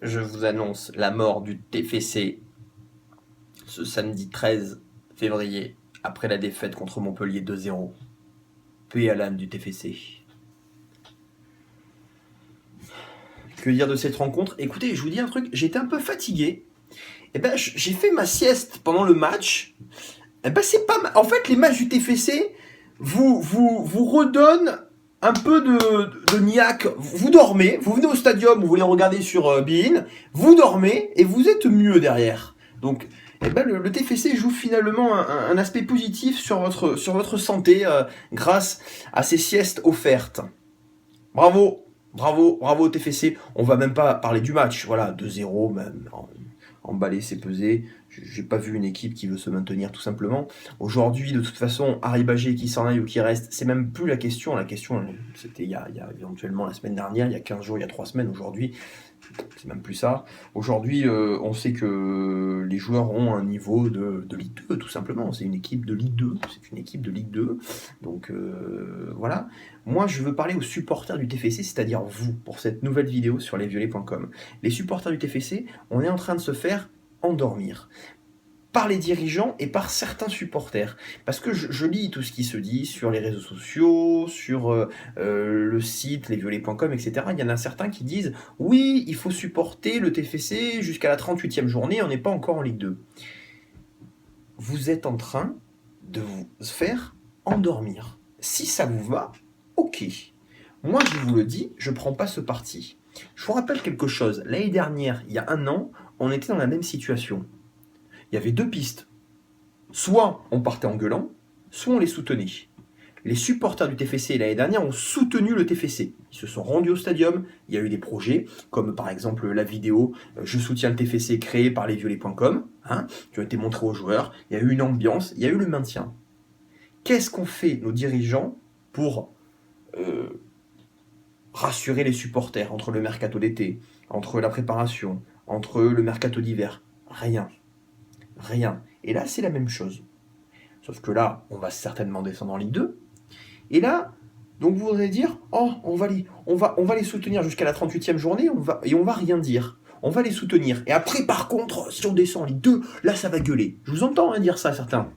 Je vous annonce la mort du TFC ce samedi 13 février, après la défaite contre Montpellier 2-0. Paix à l'âme du TFC. Que dire de cette rencontre? Écoutez, je vous dis un truc, j'étais un peu fatigué. J'ai fait ma sieste pendant le match. C'est pas mal. En fait, les matchs du TFC vous redonnent un peu de niaque. Vous dormez, vous venez au stadium, vous les regardez sur Bein, vous dormez et vous êtes mieux derrière. Donc, le TFC joue finalement un aspect positif sur votre santé grâce à ces siestes offertes. Bravo, bravo, bravo TFC. On va même pas parler du match. Voilà, 2-0, même. Emballé, c'est pesé. J'ai pas vu une équipe qui veut se maintenir tout simplement. Aujourd'hui, de toute façon, Arribagé qui s'en aille ou qui reste, c'est même plus la question. La question, c'était il y a éventuellement la semaine dernière, il y a 15 jours, il y a 3 semaines. Aujourd'hui, c'est même plus ça. Aujourd'hui, on sait que les joueurs ont un niveau de Ligue 2, tout simplement. C'est une équipe de Ligue 2. C'est une équipe de Ligue 2. Donc, voilà. Moi, je veux parler aux supporters du TFC, c'est-à-dire vous, pour cette nouvelle vidéo sur lesviolets.com. Les supporters du TFC, on est en train de se faire endormir par les dirigeants et par certains supporters. Parce que je lis tout ce qui se dit sur les réseaux sociaux, sur le site lesviolets.com, etc. Il y en a certains qui disent « Oui, il faut supporter le TFC jusqu'à la 38e journée, on n'est pas encore en Ligue 2. » Vous êtes en train de vous faire endormir. Si ça vous va, ok. Moi, je vous le dis, je ne prends pas ce parti. Je vous rappelle quelque chose. L'année dernière, il y a 1 an, on était dans la même situation. Il y avait 2 pistes. Soit on partait en gueulant, soit on les soutenait. Les supporters du TFC l'année dernière ont soutenu le TFC. Ils se sont rendus au stadium, il y a eu des projets, comme par exemple la vidéo « Je soutiens le TFC » créée par lesviolets.com, qui ont été montrés aux joueurs. Il y a eu une ambiance, il y a eu le maintien. Qu'est-ce qu'ont fait nos dirigeants pour rassurer les supporters entre le mercato d'été, entre la préparation, entre le mercato d'hiver? Rien. Rien. Et là, c'est la même chose. Sauf que là, on va certainement descendre en Ligue 2. Et là, donc vous voudrez dire, oh, on va les soutenir jusqu'à la 38e journée, on va rien dire. On va les soutenir. Et après, par contre, si on descend en Ligue 2, là, ça va gueuler. Je vous entends dire ça, certains.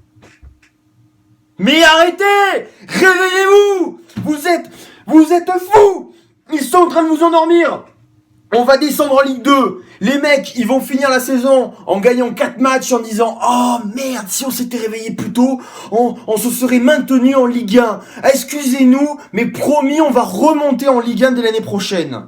Mais arrêtez! Réveillez-vous! Vous êtes fous! Ils sont en train de vous endormir! On va descendre en Ligue 2. Les mecs, ils vont finir la saison en gagnant 4 matchs en disant « Oh merde, si on s'était réveillé plus tôt, on se serait maintenu en Ligue 1. Excusez-nous, mais promis, on va remonter en Ligue 1 dès l'année prochaine. »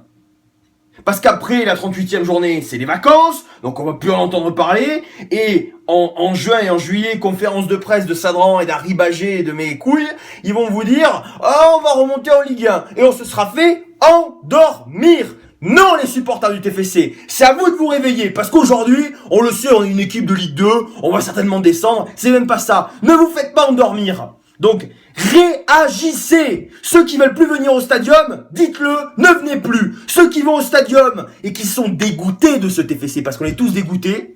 Parce qu'après, la 38e journée, c'est les vacances, donc on va plus en entendre parler. Et en juin et en juillet, conférence de presse de Sadran et d'Arribagé et de mes couilles, ils vont vous dire « Oh, on va remonter en Ligue 1. » Et on se sera fait endormir. Non, les supporters du TFC, c'est à vous de vous réveiller, parce qu'aujourd'hui, on le sait, on est une équipe de Ligue 2, on va certainement descendre, c'est même pas ça. Ne vous faites pas endormir. Donc, réagissez. Ceux qui veulent plus venir au stadium, dites-le, ne venez plus. Ceux qui vont au stadium et qui sont dégoûtés de ce TFC, parce qu'on est tous dégoûtés,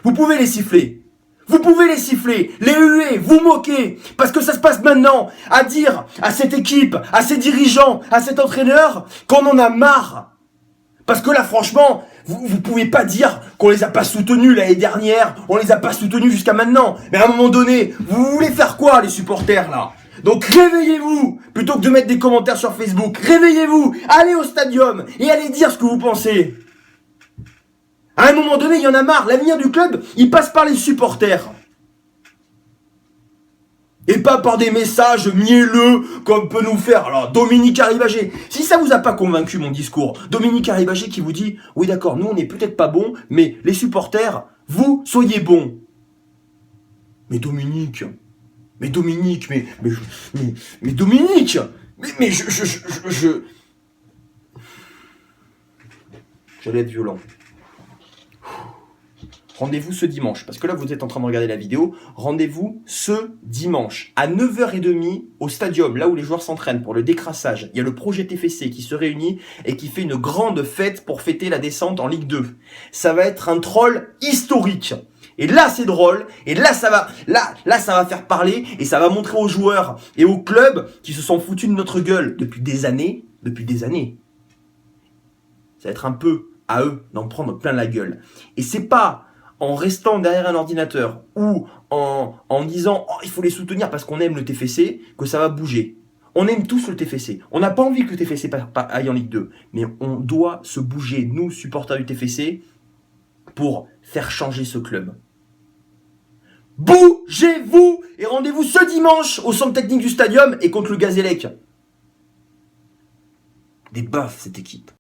vous pouvez les siffler. Vous pouvez les siffler, les huer, vous moquer, parce que ça se passe maintenant à dire à cette équipe, à ces dirigeants, à cet entraîneur, qu'on en a marre. Parce que là, franchement, vous pouvez pas dire qu'on les a pas soutenus l'année dernière, on les a pas soutenus jusqu'à maintenant. Mais à un moment donné, vous voulez faire quoi, les supporters, là? Donc réveillez-vous, plutôt que de mettre des commentaires sur Facebook. Réveillez-vous, allez au stadium et allez dire ce que vous pensez. À un moment donné, il y en a marre. L'avenir du club, il passe par les supporters. Et pas par des messages mielleux comme peut nous faire alors Dominique Arribagé. Si ça vous a pas convaincu mon discours, Dominique Arribagé qui vous dit « Oui d'accord, nous on n'est peut-être pas bons, mais les supporters, vous soyez bons. » Mais Dominique, mais Dominique, mais Dominique, mais j'allais être violent. Rendez-vous ce dimanche, parce que là vous êtes en train de regarder la vidéo, rendez-vous ce dimanche à 9h30 au stadium, là où les joueurs s'entraînent pour le décrassage. Il y a le projet TFC qui se réunit et qui fait une grande fête pour fêter la descente en Ligue 2. Ça va être un troll historique. Et là c'est drôle, et là ça va faire parler, et ça va montrer aux joueurs et aux clubs qui se sont foutus de notre gueule depuis des années. Ça va être un peu à eux d'en prendre plein la gueule. Et c'est pas en restant derrière un ordinateur ou en disant oh, il faut les soutenir parce qu'on aime le TFC que ça va bouger. On aime tous le TFC. On n'a pas envie que le TFC aille en Ligue 2. Mais on doit se bouger, nous, supporters du TFC, pour faire changer ce club. Bougez-vous et rendez-vous ce dimanche au centre technique du stadium et contre le Gazélec. Des baffes, cette équipe.